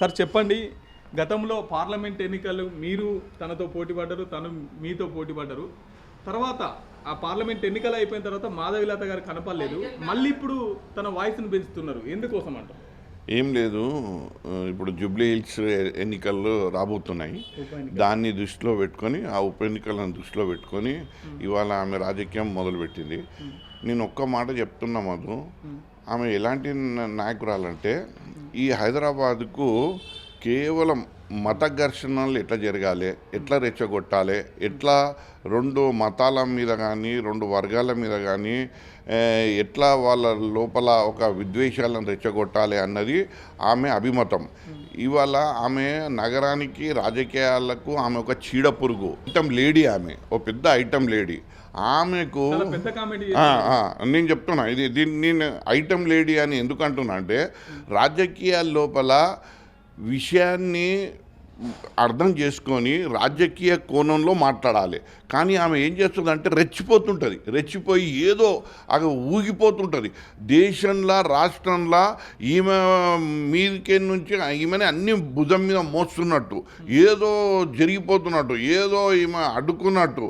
Sir చెప్పండి, గతంలో parliament ఎన్నికలు మీరు తనతో పోటీ పడ్డారు, తను మీతో పోటీ పడ్డారు. తర్వాత ఆ పార్లమెంట్ ఎన్నికలు అయిపోయిన తర్వాత మాధవిలత గారు కనపడలేదు. మళ్ళీ ఇప్పుడు తన వాయిస్ను పెంచుతున్నారు. ఎందుకోసం అంటారు? ఏం లేదు, ఇప్పుడు జూబ్లీ హిల్స్ ఎన్నికలు రాబోతున్నాయి. దాన్ని దృష్టిలో పెట్టుకొని, ఆ ఉప ఎన్నికలను దృష్టిలో పెట్టుకొని ఇవాళ ఆమె రాజకీయం మొదలుపెట్టింది. నేను ఒక్క మాట చెప్తున్నా మధు, ఆమె ఎలాంటి నాయకురాలంటే ఈ హైదరాబాద్కు కేవలం మత ఘర్షణలు ఎట్లా జరగాలి, ఎట్లా రెచ్చగొట్టాలి, ఎట్లా రెండు మతాల మీద కానీ రెండు వర్గాల మీద కానీ ఎట్లా వాళ్ళ లోపల ఒక విద్వేషాలను రెచ్చగొట్టాలి అన్నది ఆమె అభిమతం. ఇవాళ ఆమె నగరానికి రాజకీయాలకు ఆమె ఒక చీడపురుగు ఐటమ్ లేడీ, ఆమె ఒక పెద్ద ఐటమ్ లేడీ. ఆమెకు నేను చెప్తున్నా, దీన్ని నేను ఐటమ్ లేడీ అని ఎందుకు అంటున్నా అంటే రాజకీయాల లోపల విషయాన్ని అర్థం చేసుకొని రాజకీయ కోణంలో మాట్లాడాలి. కానీ ఆమె ఏం చేస్తుందంటే రెచ్చిపోయి ఏదో అక్కడ ఊగిపోతుంటుంది. దేశంలో రాష్ట్రంలో ఈమె మీదికే నుంచి ఈమెని అన్ని భుజం మీద మోస్తున్నట్టు, ఏదో జరిగిపోతున్నట్టు, ఏదో ఈమె అడ్డుకున్నట్టు.